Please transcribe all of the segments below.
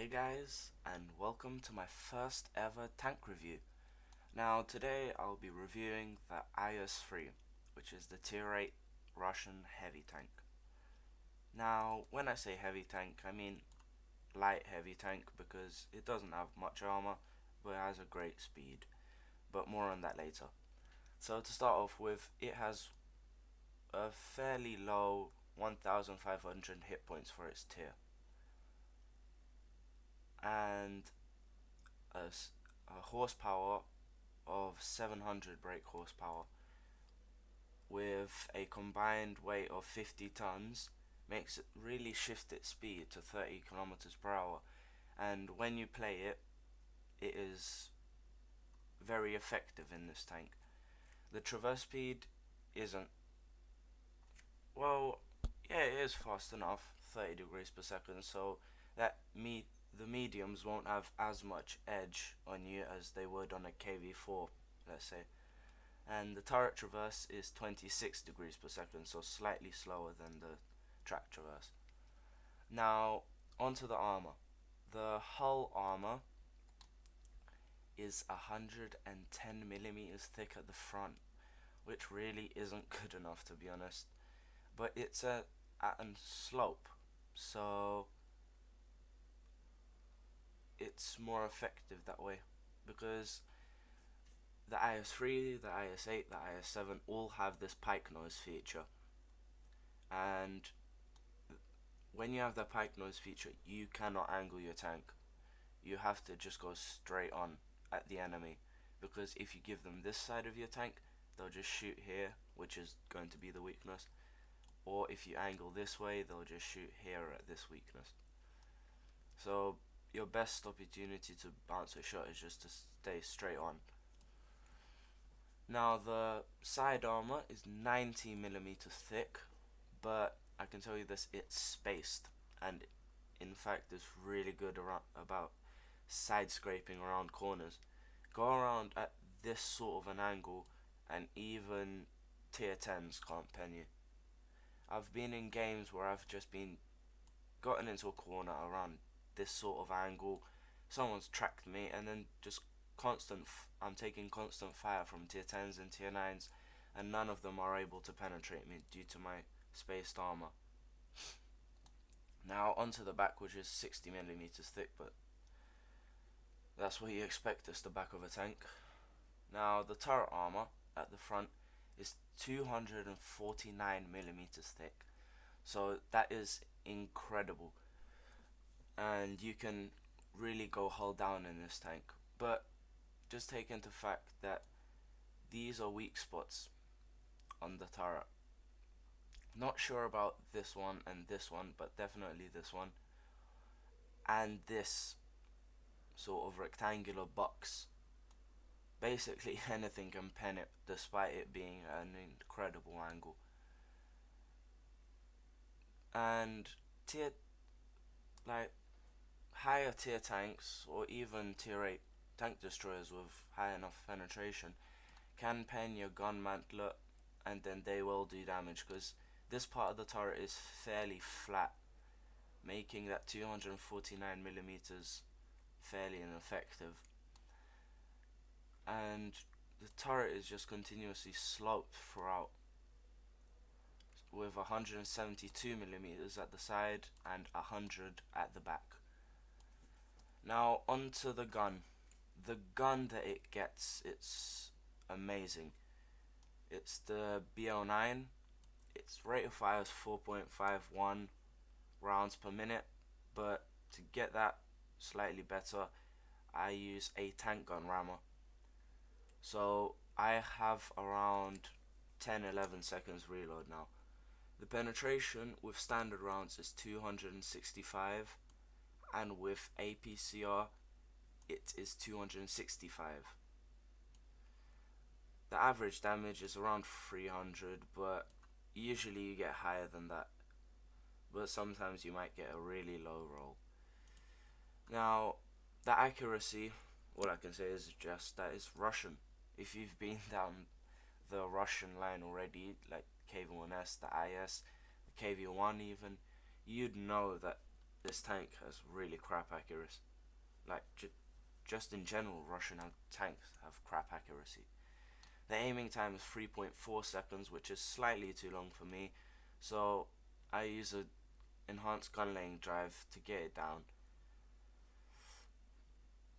Hey guys, and welcome to my first ever tank review. Now today I'll be reviewing the IS-3, which is the Tier 8 Russian heavy tank. Now when I say heavy tank, I mean light heavy tank because it doesn't have much armor, but it has a great speed, but more on that later. So to start off with, it has a fairly low 1500 hit points for its tier, and a horsepower of 700 brake horsepower with a combined weight of 50 tons makes it really shift its speed to 30 kilometers per hour, and when you play it, it is very effective in this tank. The traverse speed isn't, well, yeah, it is fast enough, 30 degrees per second, so that the mediums won't have as much edge on you as they would on a KV4, let's say. And the turret traverse is 26 degrees per second, so slightly slower than the track traverse. Now, onto the armor. The hull armor is 110 millimeters thick at the front, which really isn't good enough, to be honest. But it's at a slope, so it's more effective that way, because the IS-3, the IS-8, the IS-7 all have this pike nose feature, and when you have the pike nose feature, you cannot angle your tank. You have to just go straight on at the enemy, because if you give them this side of your tank, they'll just shoot here, which is going to be the weakness, or if you angle this way, they'll just shoot here at this weakness. So your best opportunity to bounce a shot is just to stay straight on. Now the side armor is 90 millimeters thick, but I can tell you this, it's spaced, and in fact it's really good about side scraping around corners. Go around at this sort of an angle and even tier 10s can't pen you. I've been in games where I've just been gotten into a corner around this sort of angle, someone's tracked me, and then just I'm taking constant fire from tier 10s and tier 9s, and none of them are able to penetrate me due to my spaced armor. Now onto the back, which is 60 millimeters thick, but that's what you expect as the back of a tank. Now the turret armor at the front is 249 millimeters thick, so that is incredible, and you can really go hull down in this tank. But just take into fact that these are weak spots on the turret. Not sure about this one and this one, but definitely this one and this sort of rectangular box. Basically anything can pen it, despite it being an incredible angle. And like higher tier tanks, or even tier 8 tank destroyers with high enough penetration, can pen your gun mantlet, and then they will do damage, because this part of the turret is fairly flat, making that 249 millimeters fairly ineffective. And the turret is just continuously sloped throughout, with 172 millimeters at the side and 100 at the back. Now onto the gun. The gun that it gets, it's amazing. It's the BL9. Its rate of fire is 4.51 rounds per minute, but to get that slightly better, I use a tank gun rammer. So I have around 10-11 seconds reload now. The penetration with standard rounds is 265, and with APCR it is 265. The average damage is around 300, but usually you get higher than that, but sometimes you might get a really low roll. Now the accuracy, all I can say is just that it's Russian. If you've been down the Russian line already, like KV1S, the IS, the KV1 even, you'd know that this tank has really crap accuracy. Like, just in general, Russian tanks have crap accuracy. The aiming time is 3.4 seconds, which is slightly too long for me, so I use a enhanced gun laying drive to get it down.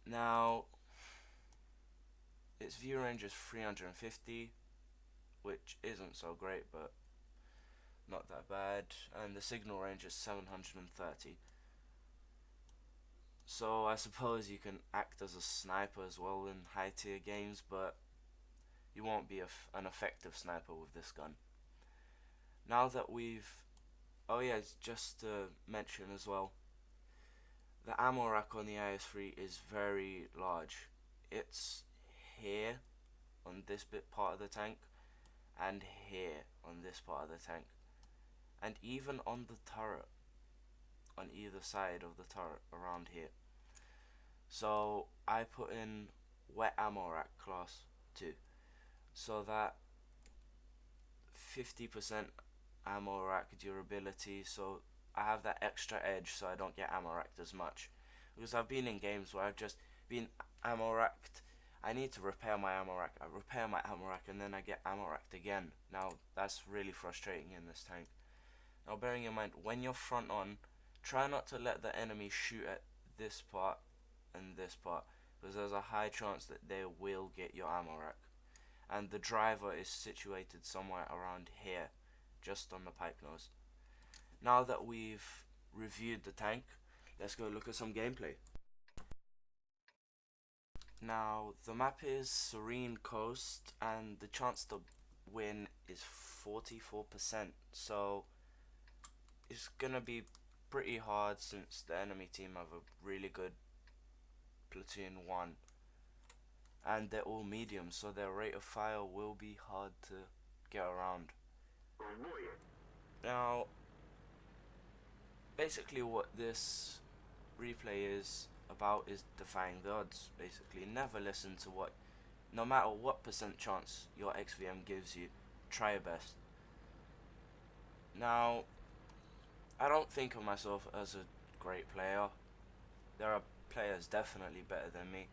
Now, its view range is 350, which isn't so great, but not that bad, and the signal range is 730. So I suppose you can act as a sniper as well in high tier games, but you won't be an effective sniper with this gun. Now that we've... Oh yeah, just to mention as well, the ammo rack on the IS-3 is very large. It's here on this part of the tank, and here on this part of the tank, and even on the turret, on either side of the turret around here. So I put in wet ammo rack class 2, so that 50% ammo rack durability, so I have that extra edge so I don't get ammo racked as much. Because I've been in games where I've just been ammo racked, I need to repair my ammo rack, I repair my ammo rack, and then I get ammo racked again. Now that's really frustrating in this tank. Now bearing in mind, when you're front on, try not to let the enemy shoot at this part and this part, because there's a high chance that they will get your ammo rack. And the driver is situated somewhere around here, just on the pipe nose. Now that we've reviewed the tank, let's go look at some gameplay. Now the map is Serene Coast, and the chance to win is 44%, so it's gonna be pretty hard since the enemy team have a really good platoon 1, and they're all medium, so their rate of fire will be hard to get around. Now basically what this replay is about is defying the odds. Basically, never listen to what, no matter what percent chance your XVM gives you, try your best. Now, I don't think of myself as a great player. There are players definitely better than me,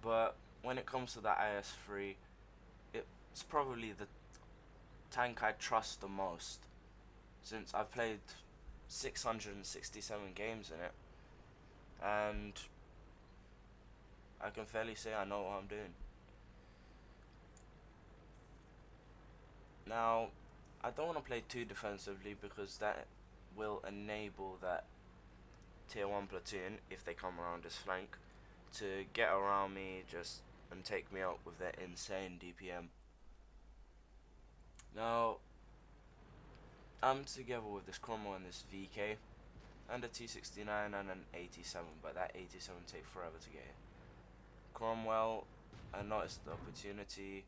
but when it comes to the IS-3, it's probably the tank I trust the most, since I've played 667 games in it, and I can fairly say I know what I'm doing. Now, I don't want to play too defensively, because that will enable that tier 1 platoon, if they come around this flank, to get around me and take me out with their insane DPM. Now, I'm together with this Cromwell and this VK, and a T69 and an 87, but that 87 take forever to get here. Cromwell, I noticed the opportunity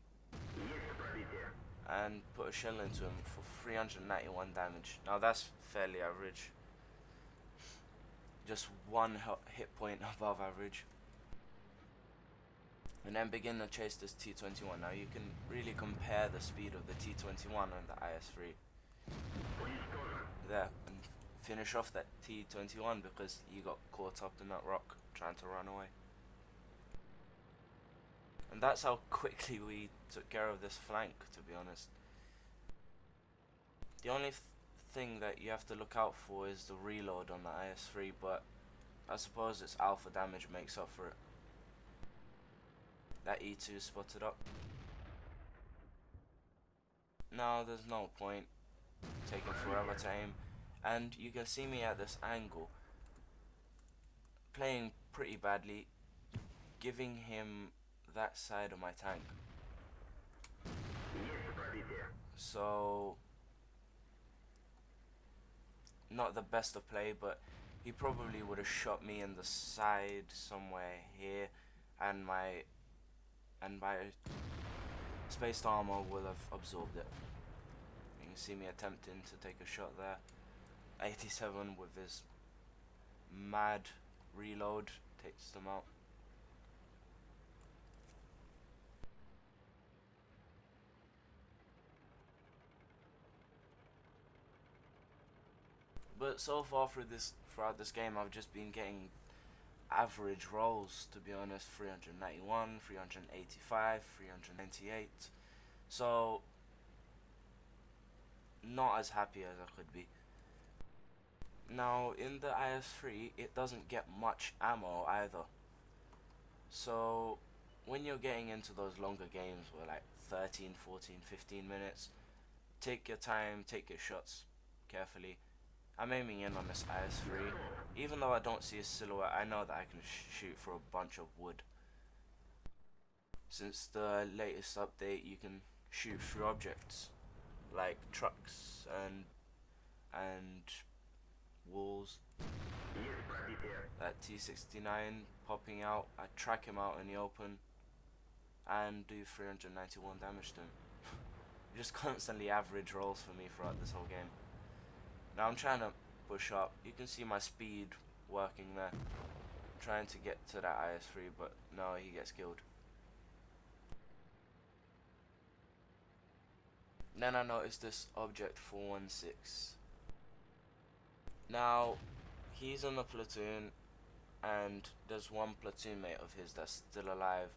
and put a shell into him for 391 damage. Now that's fairly average, just one hit point above average. And then begin to chase this T21. Now you can really compare the speed of the T21 and the IS-3 there, and finish off that T21 because you got caught up in that rock trying to run away. And that's how quickly we took care of this flank, to be honest. The only thing that you have to look out for is the reload on the IS-3, but I suppose its alpha damage makes up for it. That E2 spotted up. Now there's no point taking forever to aim, and you can see me at this angle playing pretty badly, giving him that side of my tank. So not the best of play, but he probably would have shot me in the side somewhere here, and my spaced armor will have absorbed it. You can see me attempting to take a shot there. 87 with his mad reload takes them out. But so far through throughout this game I've just been getting average rolls, to be honest. 391, 385, 398. So not as happy as I could be. Now in the IS-3 it doesn't get much ammo either. So when you're getting into those longer games where like 13, 14, 15 minutes, take your time, take your shots carefully. I'm aiming in on this IS-3. Even though I don't see a silhouette, I know that I can shoot for a bunch of wood. Since the latest update, you can shoot through objects like trucks and walls. That T-69 popping out, I track him out in the open and do 391 damage to him. Just constantly average rolls for me throughout this whole game. Now I'm trying to push up. You can see my speed working there. I'm trying to get to that IS-3, but no, he gets killed. Then I noticed this object 416. Now he's in the platoon and there's one platoon mate of his that's still alive,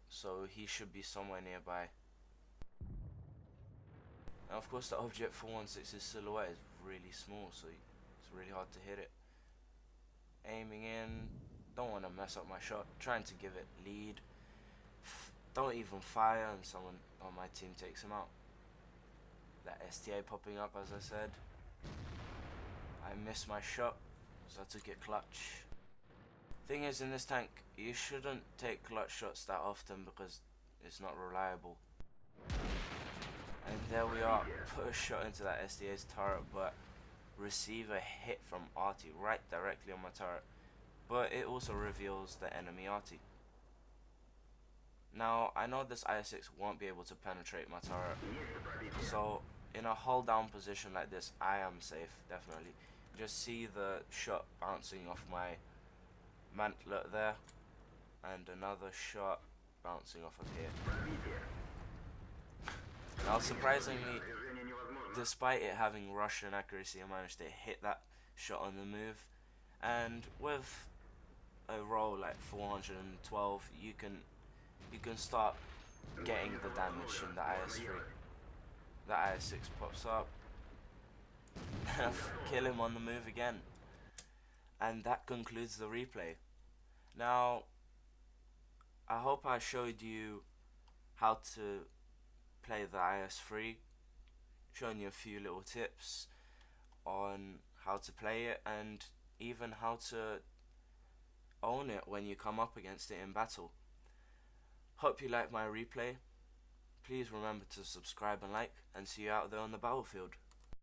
so he should be somewhere nearby. Now of course the object 416's silhouette is really small, so it's really hard to hit it. Aiming in, don't want to mess up my shot, trying to give it lead. Don't even fire and someone on my team takes him out. That STA popping up, as I said. I missed my shot, so I took it clutch. Thing is, in this tank, you shouldn't take clutch shots that often because it's not reliable. And there we are, put a shot into that SDA's turret, but receive a hit from Arty right directly on my turret. But it also reveals the enemy Arty. Now, I know this IS-6 won't be able to penetrate my turret, so in a hold down position like this, I am safe, definitely. Just see the shot bouncing off my mantlet there, and another shot bouncing off of here. Now surprisingly, despite it having Russian accuracy, I managed to hit that shot on the move, and with a roll like 412, you can start getting the damage in the IS-3. The IS-6 pops up, kill him on the move again, and that concludes the replay. Now, I hope I showed you how to play the IS-3, showing you a few little tips on how to play it and even how to own it when you come up against it in battle. Hope you like my replay. Please remember to subscribe and like, and see you out there on the battlefield.